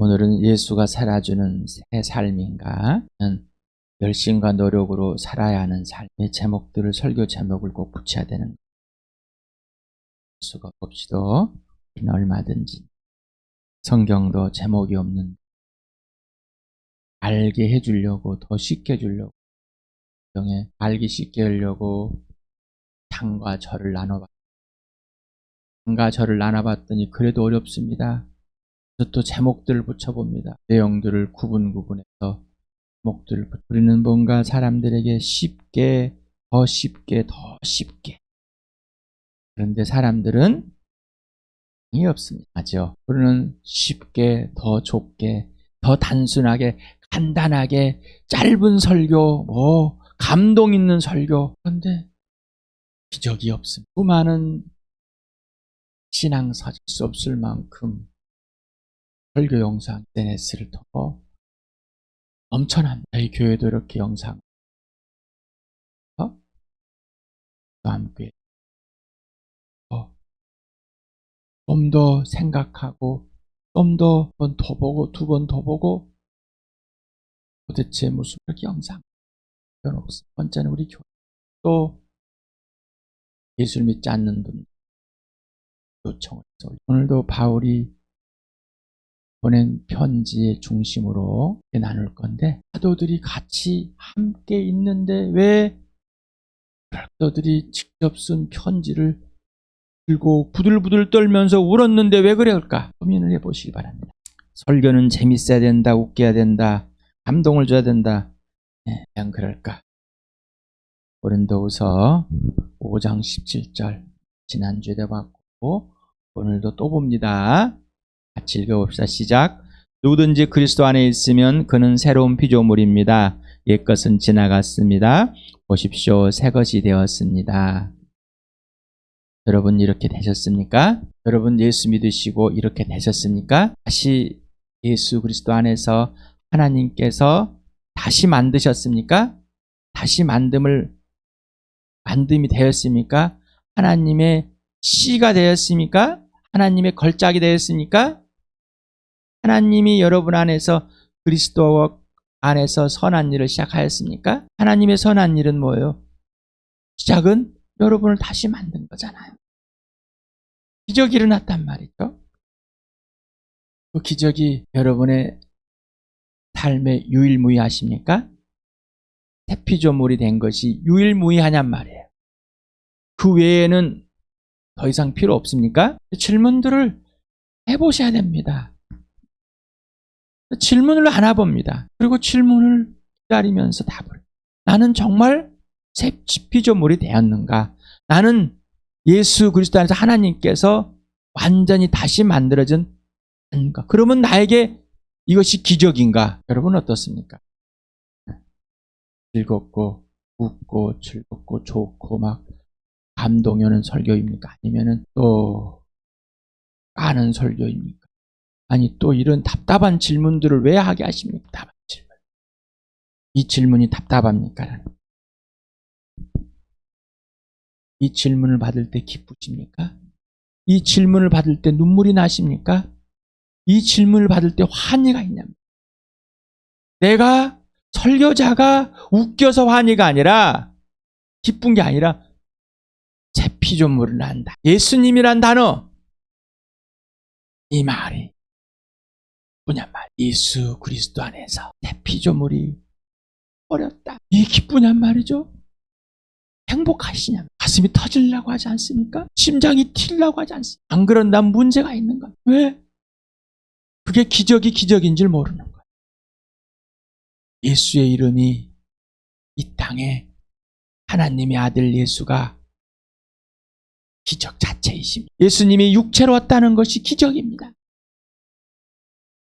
오늘은 예수가 살아주는 새 삶인가? 열심과 노력으로 살아야 하는 삶의 제목들을 설교 제목을 꼭 붙여야 되는 수가 봅시다. 얼마든지 성경도 제목이 없는 알게 해주려고 더 쉽게 해주려고 성경에 알기 쉽게 하려고 장과 절을 나눠봤더니 그래도 어렵습니다. 또 제목들을 붙여봅니다. 내용들을 구분해서 제목들을 우리는 뭔가 사람들에게 쉽게 더 쉽게 그런데 사람들은 이 없습니다. 맞죠? 우리는 쉽게 더 좁게 더 단순하게 간단하게 짧은 설교 감동 있는 설교 그런데 기적이 없습니다. 수많은 신앙 사실 수 없을 만큼 설교 영상 SNS를 통해 엄청납니다. 저희 교회도 이렇게 영상 함께 좀 더 생각하고 좀 더 번 더 보고 두 번 더 보고 도대체 무슨 그렇게 영상 그건 없어요. 번째는 우리 교회 또 예수를 믿지 않는 분 요청을 해서 오늘도 바울이 보낸 편지의 중심으로 나눌 건데 사도들이 같이 함께 있는데 왜 사도들이 직접 쓴 편지를 들고 부들부들 떨면서 울었는데 왜 그럴까? 고민을 해보시기 바랍니다. 설교는 재밌어야 된다, 웃겨야 된다, 감동을 줘야 된다. 그냥 그럴까? 고린도후서 5장 17절 지난주에도 봤고 오늘도 또 봅니다. 같이 읽어봅시다. 시작. 누구든지 그리스도 안에 있으면 그는 새로운 피조물입니다. 옛것은 지나갔습니다. 보십시오. 새것이 되었습니다. 여러분 이렇게 되셨습니까? 여러분 예수 믿으시고 이렇게 되셨습니까? 다시 예수 그리스도 안에서 하나님께서 다시 만드셨습니까? 다시 만듦이 되었습니까? 하나님의 씨가 되었습니까? 하나님의 걸작이 되었습니까? 하나님이 여러분 안에서 그리스도 안에서 선한 일을 시작하였습니까? 하나님의 선한 일은 뭐예요? 시작은 여러분을 다시 만든 거잖아요. 기적이 일어났단 말이죠. 그 기적이 여러분의 삶에 유일무이하십니까? 새 피조물이 된 것이 유일무이하냔 말이에요. 그 외에는 더 이상 필요 없습니까? 질문들을 해보셔야 됩니다. 질문을 하나 봅니다. 그리고 질문을 기다리면서 답을. 나는 정말 새 피조물이 되었는가? 나는 예수 그리스도 안에서 하나님께서 완전히 다시 만들어진 아닌가? 그러면 나에게 이것이 기적인가? 여러분 어떻습니까? 즐겁고 웃고 즐겁고 좋고 막 감동이 오는 설교입니까? 아니면은 또 까는 설교입니까? 아니 또 이런 답답한 질문들을 왜 하게 하십니까? 답답한 질문. 이 질문이 답답합니까? 이 질문을 받을 때 기쁘십니까? 이 질문을 받을 때 눈물이 나십니까? 이 질문을 받을 때 환희가 있냐면 내가 설교자가 웃겨서 환희가 아니라 기쁜 게 아니라 새 피조물을 난다. 예수님이란 단어 이 말이 기쁘냔 말. 예수 그리스도 안에서 새 피조물이 어렸다. 이 기쁘냔 말이죠. 행복하시냐? 가슴이 터지려고 하지 않습니까? 심장이 튀려고 하지 않습니까? 안 그런다면 문제가 있는 거야. 왜? 그게 기적인 줄 모르는 거야. 예수의 이름이 이 땅에 하나님의 아들 예수가 기적 자체이십니다. 예수님이 육체로 왔다는 것이 기적입니다.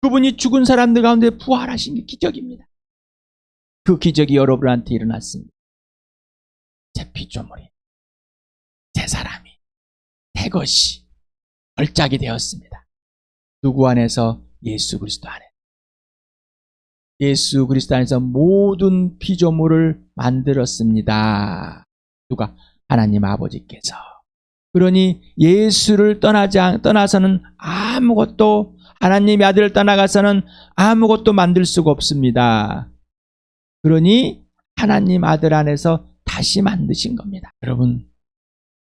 그분이 죽은 사람들 가운데 부활하신 게 기적입니다. 그 기적이 여러분한테 일어났습니다. 새 피조물이, 새 사람이, 새 것이 걸작이 되었습니다. 누구 안에서? 예수 그리스도 안에. 예수 그리스도 안에서 모든 피조물을 만들었습니다. 누가? 하나님 아버지께서. 그러니 예수를 떠나서는 아무것도 하나님의 아들을 떠나가서는 아무것도 만들 수가 없습니다. 그러니 하나님 아들 안에서 다시 만드신 겁니다. 여러분,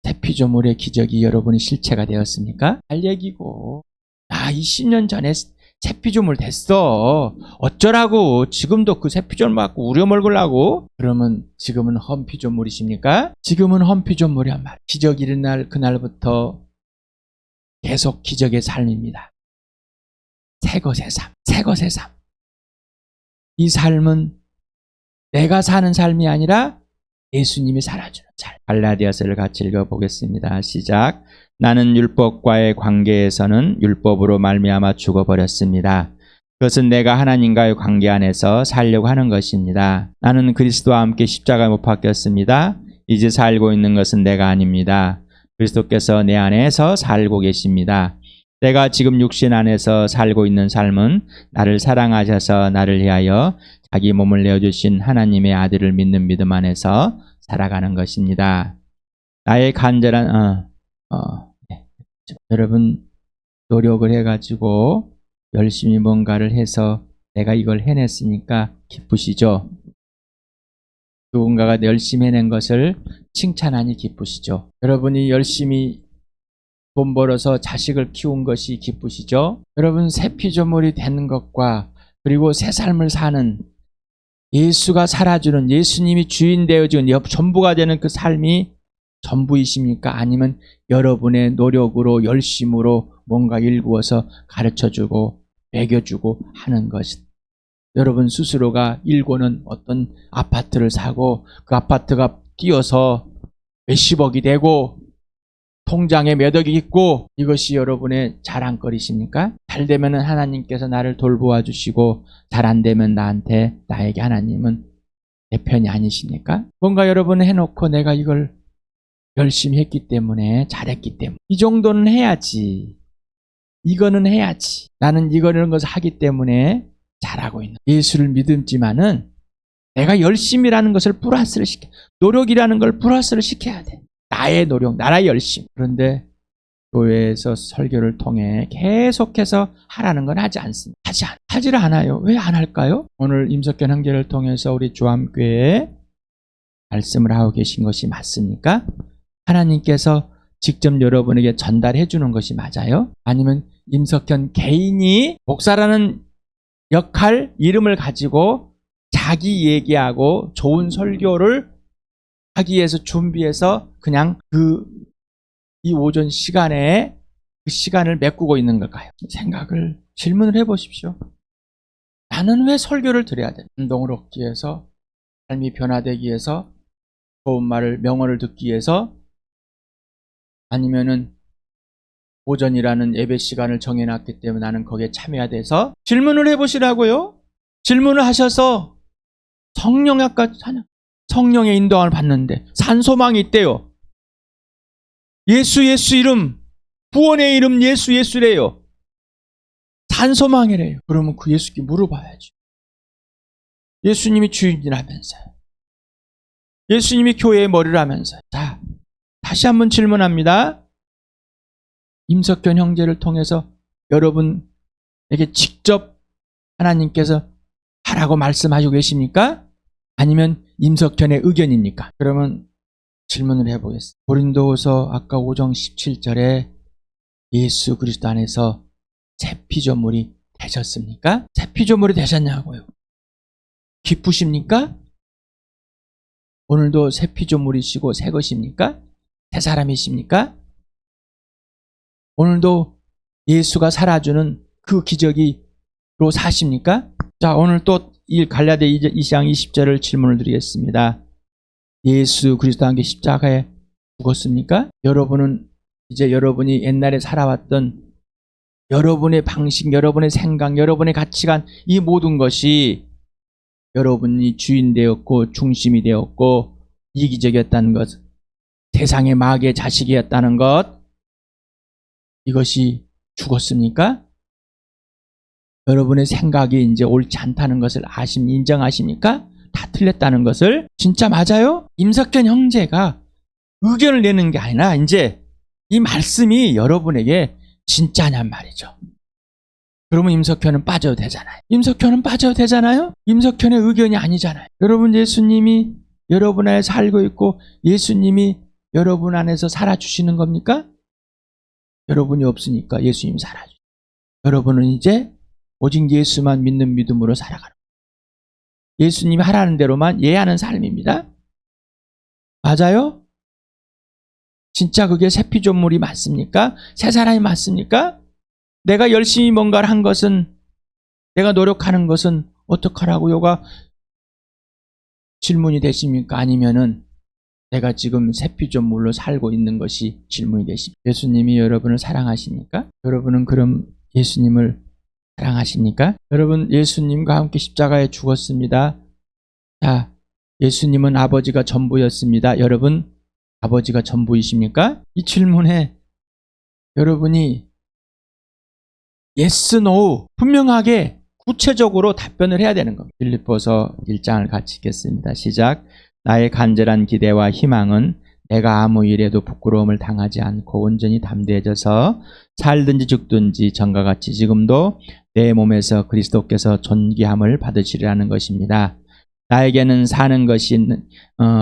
새 피조물의 기적이 여러분의 실체가 되었습니까? 할 얘기고, 20년 전에 새 피조물 됐어. 어쩌라고. 지금도 그 새 피조물 갖고 우려먹으려고. 그러면 지금은 헌 피조물이십니까? 지금은 헌 피조물이란 말이에요. 기적 일어날 그날부터 계속 기적의 삶입니다. 새 것의 삶, 새 것의 삶. 이 삶은 내가 사는 삶이 아니라 예수님이 살아주는 삶. 갈라디아서를 같이 읽어보겠습니다. 시작. 나는 율법과의 관계에서는 율법으로 말미암아 죽어버렸습니다. 그것은 내가 하나님과의 관계 안에서 살려고 하는 것입니다. 나는 그리스도와 함께 십자가에 못 박혔습니다. 이제 살고 있는 것은 내가 아닙니다. 그리스도께서 내 안에서 살고 계십니다. 내가 지금 육신 안에서 살고 있는 삶은 나를 사랑하셔서 나를 위하여 자기 몸을 내어주신 하나님의 아들을 믿는 믿음 안에서 살아가는 것입니다. 나의 간절한 여러분, 노력을 해가지고 열심히 뭔가를 해서 내가 이걸 해냈으니까 기쁘시죠? 누군가가 열심히 해낸 것을 칭찬하니 기쁘시죠? 여러분이 열심히 돈 벌어서 자식을 키운 것이 기쁘시죠? 여러분, 새 피조물이 되는 것과 그리고 새 삶을 사는 예수가 살아주는, 예수님이 주인 되어주는 전부가 되는 그 삶이 전부이십니까? 아니면 여러분의 노력으로 열심으로 뭔가 일구어서 가르쳐주고 먹여주고 하는 것이, 여러분 스스로가 일고는 어떤 아파트를 사고 그 아파트가 뛰어서 몇십억이 되고 통장에 몇 억이 있고 이것이 여러분의 자랑거리십니까? 잘 되면 하나님께서 나를 돌보아 주시고 잘 안 되면 나에게 하나님은 내 편이 아니십니까? 뭔가 여러분 해놓고 내가 이걸 열심히 했기 때문에, 잘했기 때문에 이 정도는 해야지, 이거는 해야지, 나는 이런 것을 하기 때문에 잘하고 있는, 예수를 믿음지만은 내가 열심이라는 것을 플러스를 시켜, 노력이라는 걸 플러스를 시켜야 돼. 나의 노력, 나의 열심. 그런데 교회에서 설교를 통해 계속해서 하라는 건 하지 않습니다. 하지를 않아요. 왜 안 할까요? 오늘 임석현 형제를 통해서 우리 주암교회에 말씀을 하고 계신 것이 맞습니까? 하나님께서 직접 여러분에게 전달해 주는 것이 맞아요? 아니면 임석현 개인이 목사라는 역할, 이름을 가지고 자기 얘기하고 좋은 설교를 하기 위해서 준비해서 그냥 이 오전 시간에 그 시간을 메꾸고 있는 걸까요? 질문을 해보십시오. 나는 왜 설교를 드려야 돼? 감동을 얻기 위해서, 삶이 변화되기 위해서, 좋은 말을, 명언을 듣기 위해서, 아니면은 오전이라는 예배 시간을 정해놨기 때문에 나는 거기에 참여해야 돼서? 질문을 해보시라고요. 질문을 하셔서 성령의 인도함을 받는데 산소망이 있대요. 예수 이름, 구원의 이름 예수래요. 산소망이래요. 그러면 그 예수께 물어봐야죠. 예수님이 주인이라면서요. 예수님이 교회의 머리라면서요. 자, 다시 한번 질문합니다. 임석현 형제를 통해서 여러분에게 직접 하나님께서 하라고 말씀하시고 계십니까? 아니면 임석현의 의견입니까? 그러면 질문을 해보겠습니다. 고린도후서 아까 5장 17절에 예수 그리스도 안에서 새 피조물이 되셨습니까? 새 피조물이 되셨냐고요. 기쁘십니까? 오늘도 새 피조물이시고 새 것입니까? 새 사람이십니까? 오늘도 예수가 살아주는 그 기적으로 사십니까? 자, 오늘 또 이 갈라디아 2장 20절을 질문을 드리겠습니다. 예수 그리스도와 함께 십자가에 죽었습니까? 여러분은 이제 여러분이 옛날에 살아왔던 여러분의 방식, 여러분의 생각, 여러분의 가치관, 이 모든 것이 여러분이 주인 되었고 중심이 되었고 이기적이었다는 것, 세상의 마귀의 자식이었다는 것, 이것이 죽었습니까? 여러분의 생각이 이제 옳지 않다는 것을 인정하십니까? 다 틀렸다는 것을. 진짜 맞아요? 임석현 형제가 의견을 내는 게 아니라 이제 이 말씀이 여러분에게 진짜냔 말이죠. 그러면 임석현은 빠져도 되잖아요. 임석현은 빠져도 되잖아요. 임석현의 의견이 아니잖아요. 여러분, 예수님이 여러분 안에 살고 있고 예수님이 여러분 안에서 살아주시는 겁니까? 여러분이 없으니까 예수님이 살아주세요. 여러분은 이제 오직 예수만 믿는 믿음으로 살아가는 거예요. 예수님이 하라는 대로만 예하는 삶입니다. 맞아요? 진짜 그게 새 피조물이 맞습니까? 새 사람이 맞습니까? 내가 열심히 뭔가를 한 것은, 내가 노력하는 것은 어떡하라고요가 질문이 되십니까? 아니면은 내가 지금 새 피조물로 살고 있는 것이 질문이 되십니까? 예수님이 여러분을 사랑하십니까? 여러분은 그럼 예수님을 사랑하십니까? 여러분, 예수님과 함께 십자가에 죽었습니다. 자, 예수님은 아버지가 전부였습니다. 여러분, 아버지가 전부이십니까? 이 질문에 여러분이 yes, no 분명하게 구체적으로 답변을 해야 되는 겁니다. 빌립보서 1장을 같이 읽겠습니다. 시작. 나의 간절한 기대와 희망은 내가 아무 일에도 부끄러움을 당하지 않고 온전히 담대해져서 살든지 죽든지 전과 같이 지금도 내 몸에서 그리스도께서 존귀함을 받으시리라는 것입니다. 나에게는 사는 것이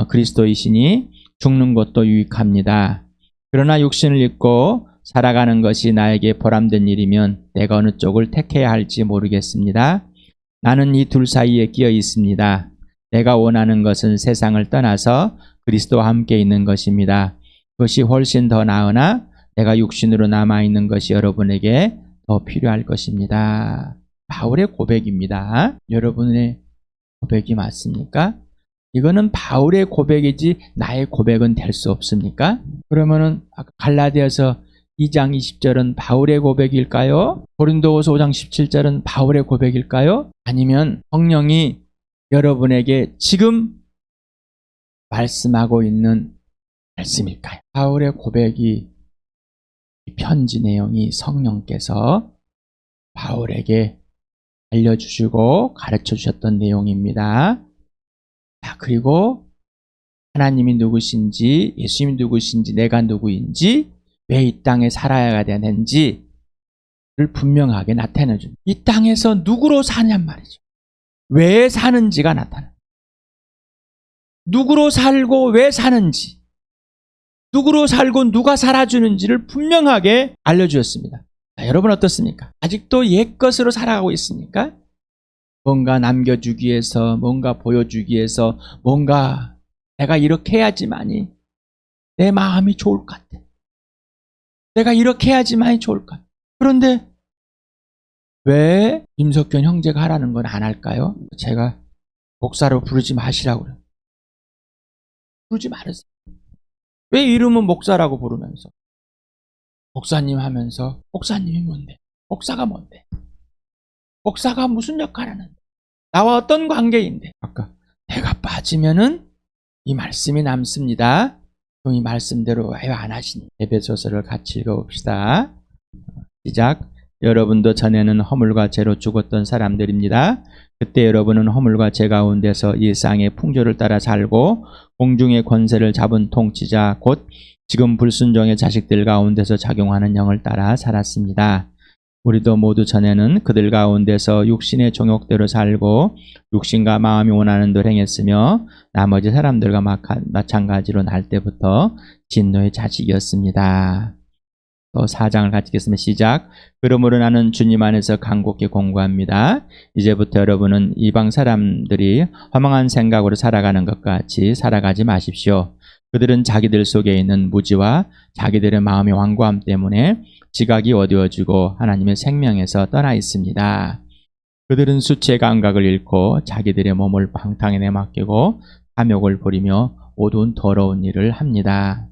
그리스도이시니 죽는 것도 유익합니다. 그러나 육신을 입고 살아가는 것이 나에게 보람된 일이면 내가 어느 쪽을 택해야 할지 모르겠습니다. 나는 이 둘 사이에 끼어 있습니다. 내가 원하는 것은 세상을 떠나서 그리스도와 함께 있는 것입니다. 그것이 훨씬 더 나으나 내가 육신으로 남아있는 것이 여러분에게 더 필요할 것입니다. 바울의 고백입니다. 여러분의 고백이 맞습니까? 이거는 바울의 고백이지 나의 고백은 될 수 없습니까? 그러면은 아까 갈라디아서 2장 20절은 바울의 고백일까요? 고린도후서 5장 17절은 바울의 고백일까요? 아니면 성령이 여러분에게 지금 말씀하고 있는 말씀일까요? 바울의 고백이, 이 편지 내용이 성령께서 바울에게 알려주시고 가르쳐 주셨던 내용입니다. 자, 그리고 하나님이 누구신지, 예수님이 누구신지, 내가 누구인지, 왜 이 땅에 살아야 되는지를 분명하게 나타내줍니다. 이 땅에서 누구로 사냔 말이죠. 왜 사는지가 나타나요. 누구로 살고 왜 사는지, 누구로 살고 누가 살아주는지를 분명하게 알려주었습니다. 자, 여러분 어떻습니까? 아직도 옛것으로 살아가고 있습니까? 뭔가 남겨주기 위해서, 뭔가 보여주기 위해서, 뭔가 내가 이렇게 해야지만이 내 마음이 좋을 것 같아. 내가 이렇게 해야지만이 좋을 것 같아. 그런데 왜 임석현 형제가 하라는 건 안 할까요? 제가 목사로 부르지 마시라고 그래요. 부르지 말으세요. 왜 이름은 목사라고 부르면서 목사님 하면서 목사님이 뭔데? 목사가 뭔데? 목사가 무슨 역할을 하는데? 나와 어떤 관계인데? 아까 내가 빠지면은 이 말씀이 남습니다. 그럼 이 말씀대로 왜 안 하시니? 에베소서를 같이 읽어봅시다. 시작. 여러분도 전에는 허물과 죄로 죽었던 사람들입니다. 그때 여러분은 허물과 죄 가운데서 이 세상의 풍조를 따라 살고 공중의 권세를 잡은 통치자 곧 지금 불순종의 자식들 가운데서 작용하는 영을 따라 살았습니다. 우리도 모두 전에는 그들 가운데서 육신의 종욕대로 살고 육신과 마음이 원하는 대로 행했으며 나머지 사람들과 마찬가지로 날 때부터 진노의 자식이었습니다. 또 4장을 같이 읽겠습니다. 시작. 그러므로 나는 주님 안에서 간곡히 공고합니다. 이제부터 여러분은 이방 사람들이 허망한 생각으로 살아가는 것 같이 살아가지 마십시오. 그들은 자기들 속에 있는 무지와 자기들의 마음의 완고함 때문에 지각이 어두워지고 하나님의 생명에서 떠나 있습니다. 그들은 수치의 감각을 잃고 자기들의 몸을 방탕에 내맡기고 탐욕을 부리며 어두운 더러운 일을 합니다.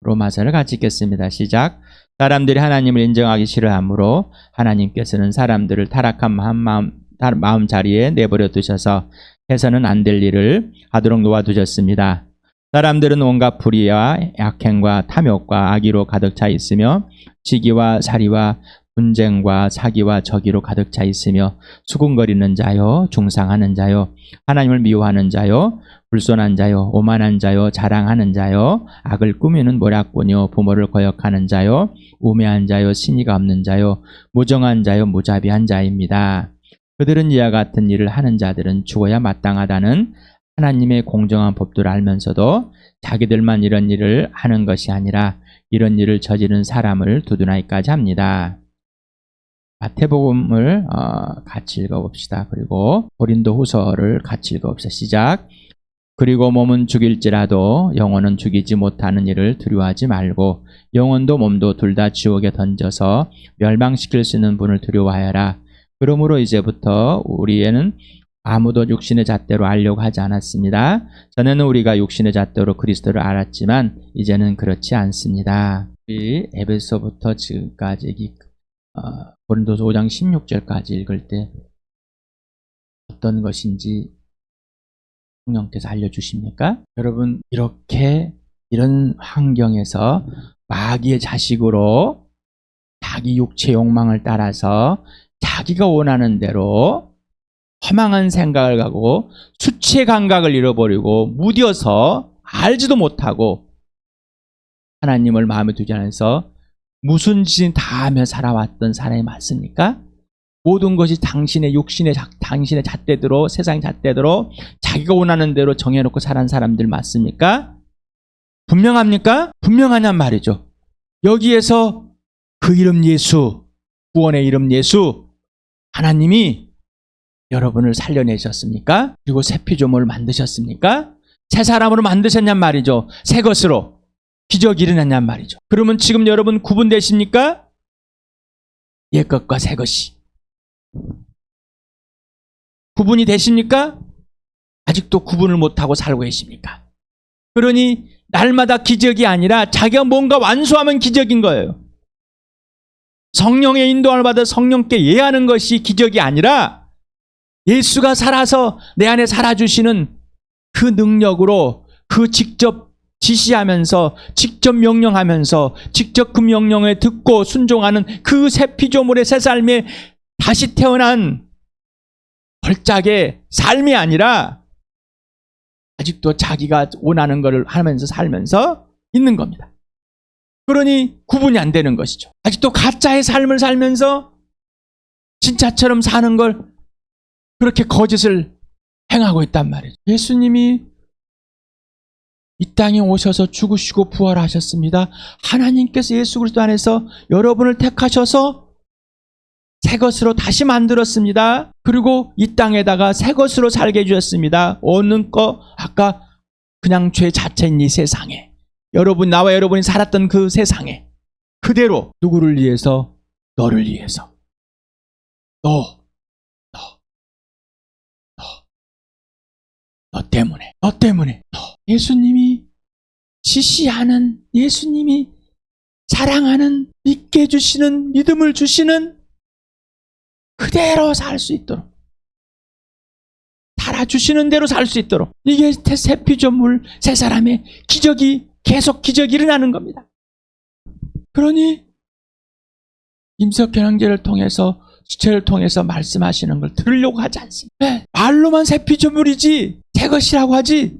로마서를 같이 읽겠습니다. 시작. 사람들이 하나님을 인정하기 싫어하므로 하나님께서는 사람들을 타락한 마음 자리에 내버려 두셔서 해서는 안 될 일을 하도록 놓아두셨습니다. 사람들은 온갖 불의와 약행과 탐욕과 악의로 가득 차 있으며 시기와 살이와 분쟁과 사기와 저기로 가득 차 있으며 수군거리는 자요, 중상하는 자요, 하나님을 미워하는 자요, 불손한 자요, 오만한 자요, 자랑하는 자요, 악을 꾸미는 모략꾼요, 부모를 거역하는 자요, 우매한 자요, 신의가 없는 자요, 무정한 자요, 무자비한 자입니다. 그들은 이와 같은 일을 하는 자들은 죽어야 마땅하다는 하나님의 공정한 법도를 알면서도 자기들만 이런 일을 하는 것이 아니라 이런 일을 저지른 사람을 두둔하기까지 합니다. 마태복음을 같이 읽어봅시다. 그리고 고린도후서를 같이 읽어봅시다. 시작. 그리고 몸은 죽일지라도 영혼은 죽이지 못하는 일을 두려워하지 말고 영혼도 몸도 둘 다 지옥에 던져서 멸망시킬 수 있는 분을 두려워하여라. 그러므로 이제부터 우리에는 아무도 육신의 잣대로 알려고 하지 않았습니다. 전에는 우리가 육신의 잣대로 그리스도를 알았지만 이제는 그렇지 않습니다. 우리 에베소부터 지금까지 고린도서 5장 16절까지 읽을 때 어떤 것인지 성령께서 알려주십니까? 여러분, 이런 환경에서 마귀의 자식으로 자기 육체 욕망을 따라서 자기가 원하는 대로 허망한 생각을 가고 수치의 감각을 잃어버리고 무뎌서 알지도 못하고 하나님을 마음에 두지 않아서 무슨 짓을 다 하며 살아왔던 사람이 맞습니까? 모든 것이 당신의 육신의 당신의 잣대대로 세상의 잣대대로 자기가 원하는 대로 정해놓고 살아온 사람들 맞습니까? 분명합니까? 분명하냔 말이죠. 여기에서 그 이름 예수, 구원의 이름 예수, 하나님이 여러분을 살려내셨습니까? 그리고 새 피조물을 만드셨습니까? 새 사람으로 만드셨냔 말이죠. 새 것으로 기적이 일어났냔 말이죠. 그러면 지금 여러분 구분되십니까? 옛 것과 새 것이 구분이 되십니까? 아직도 구분을 못하고 살고 계십니까? 그러니 날마다 기적이 아니라 자기가 뭔가 완수하면 기적인 거예요. 성령의 인도함을 받아 성령께 예하는 것이 기적이 아니라 예수가 살아서 내 안에 살아주시는 그 능력으로 그 직접 지시하면서 직접 명령하면서 직접 그 명령에 듣고 순종하는 그 새 피조물의 새 삶에 다시 태어난 걸작의 삶이 아니라 아직도 자기가 원하는 것을 하면서 살면서 있는 겁니다. 그러니 구분이 안 되는 것이죠. 아직도 가짜의 삶을 살면서 진짜처럼 사는 걸 그렇게 거짓을 행하고 있단 말이죠. 예수님이 이 땅에 오셔서 죽으시고 부활하셨습니다. 하나님께서 예수 그리스도 안에서 여러분을 택하셔서 새 것으로 다시 만들었습니다. 그리고 이 땅에다가 새 것으로 살게 해주셨습니다. 어느 거 아까 그냥 죄 자체인 이 세상에 나와 여러분이 살았던 그 세상에 그대로 누구를 위해서? 너를 위해서. 너 때문에 예수님이 지시하는, 예수님이 사랑하는, 믿게 해주시는, 믿음을 주시는 그대로 살 수 있도록, 살아주시는 대로 살 수 있도록, 이게 새 피조물, 새 사람의 기적이, 계속 기적이 일어나는 겁니다. 그러니 임석현 형제를 통해서, 주체를 통해서 말씀하시는 걸 들으려고 하지 않습니다. 네, 말로만 새 피조물이지 새 것이라고 하지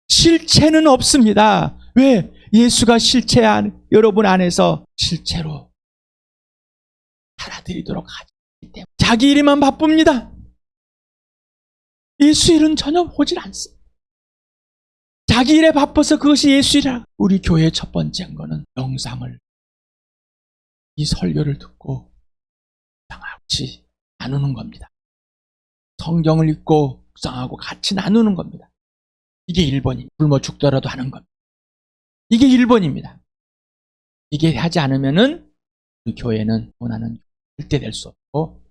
실체는 없습니다. 왜? 예수가 실체 여러분 안에서 실체로 살아드리도록 하기 때문에 자기 일에만 바쁩니다. 예수 일은 전혀 보질 않습니다. 자기 일에 바빠서 그것이 예수 일이라. 우리 교회의 첫 번째 거는 영상을, 이 설교를 듣고 같이 나누는 겁니다. 성경을 읽고 묵상하고 같이 나누는 겁니다. 이게 1번입니다. 굶어 죽더라도 하는 겁니다. 이게 1번입니다. 이게 하지 않으면은 우리 교회는 원하는 절대 될 수 없고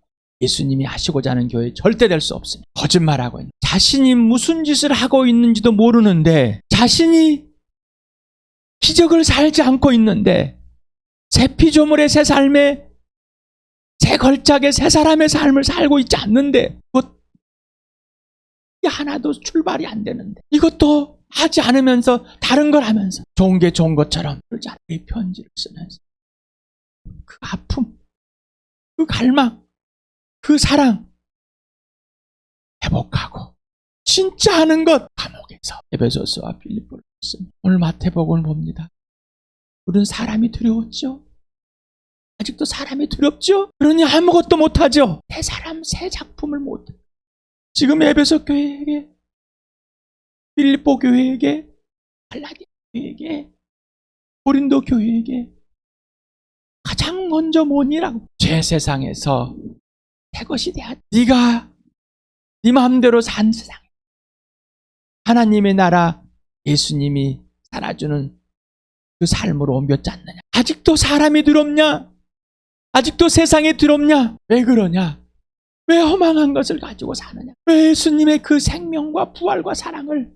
예수님이 하시고자 하는 교회 절대 될 수 없습니다. 거짓말하고 있는, 자신이 무슨 짓을 하고 있는지도 모르는데, 자신이 기적을 살지 않고 있는데, 새 피조물의 새 삶에, 새 걸작의 새 사람의 삶을 살고 있지 않는데, 하나도 출발이 안 되는데, 이것도 하지 않으면서 다른 걸 하면서 좋은 게 좋은 것처럼 그러지 않게 편지를 쓰면서 그 아픔, 그 갈망, 그 사랑 회복하고 진짜 하는 것 감옥에서 에베소서와 빌립보를 썼습니다. 오늘 마태복음을 봅니다. 우리는 사람이 두려웠죠. 아직도 사람이 두렵죠. 그러니 아무것도 못하죠. 새 사람, 새 작품을 못해. 지금 에베소 교회에게, 빌립보 교회에게, 갈라디아 교회에게, 고린도 교회에게 가장 먼저 뭐니라고? 죄 세상에서 새 것이 돼야 돼. 네가 네 마음대로 산 세상에 하나님의 나라 예수님이 살아주는 그 삶으로 옮겼지 않느냐. 아직도 사람이 두렵냐? 아직도 세상이 두렵냐? 왜 그러냐? 왜 허망한 것을 가지고 사느냐? 왜 예수님의 그 생명과 부활과 사랑을,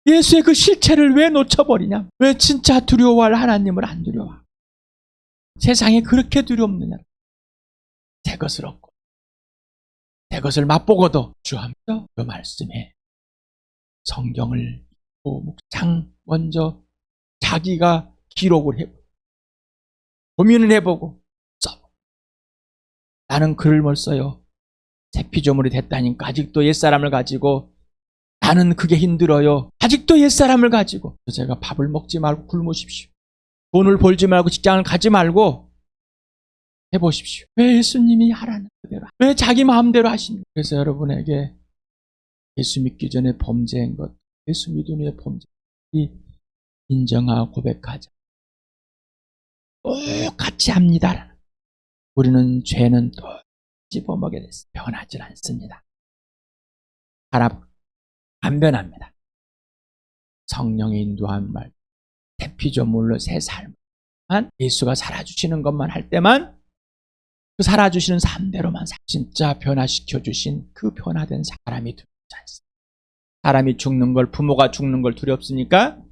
예수의 그 실체를 왜 놓쳐버리냐? 왜 진짜 두려워할 하나님을 안 두려워? 세상이 그렇게 두렵느냐? 새 것을 얻고 새 것을 맛보고도 주하면서 그 말씀에 성경을 읽고 묵상 먼저 자기가 기록을 해보고 고민을 해보고 써보고. 나는 글을 못 써요. 새 피조물이 됐다니까 아직도 옛사람을 가지고 나는 그게 힘들어요. 아직도 옛사람을 가지고. 제가 밥을 먹지 말고 굶으십시오. 돈을 벌지 말고 직장을 가지 말고 해보십시오. 왜 예수님이 하라는 그대로, 왜 자기 마음대로 하십니까? 그래서 여러분에게 예수 믿기 전에 범죄한 것, 예수 믿은 후에 범죄, 인정하고 고백하자. 똑같이 합니다. 우리는 죄는 또 씹어먹게 됐어요. 변하지 않습니다. 안 변합니다. 성령의 인도한 말, 새 피조물로 새 삶만, 예수가 살아주시는 것만 할 때만 그 살아주시는 삶대로만 진짜 변화시켜 주신 그 변화된 사람이 두렵지 않습니다. 사람이 죽는 걸, 부모가 죽는 걸 두렵습니까?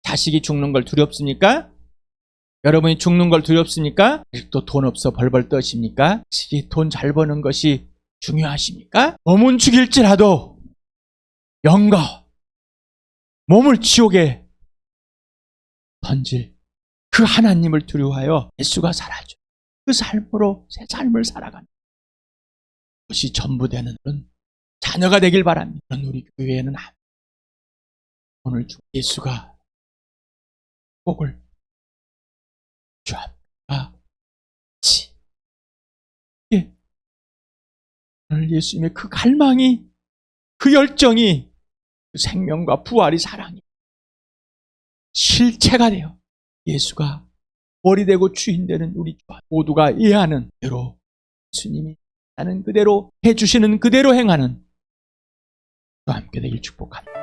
자식이 죽는 걸 두렵습니까? 여러분이 죽는 걸 두렵습니까? 아직도 돈 없어 벌벌 떠십니까? 자식이 돈 잘 버는 것이 중요하십니까? 몸은 죽일지라도 영과 몸을 지옥에 던질 그 하나님을 두려워하여 예수가 살아줘. 그 삶으로 새 삶을 살아가는 것이 전부 되는 자녀가 되길 바랍니다. 우리 교회에는 오늘 예수가 복을 주합니다. 오늘 예수님의 그 갈망이, 그 열정이, 그 생명과 부활이 사랑이 실체가 되어 예수가 머리 되고 주인 되는 우리 모두가 이해하는 대로 예수님이 하는 그대로 해주시는 그대로 행하는 또 함께 되길 축복합니다.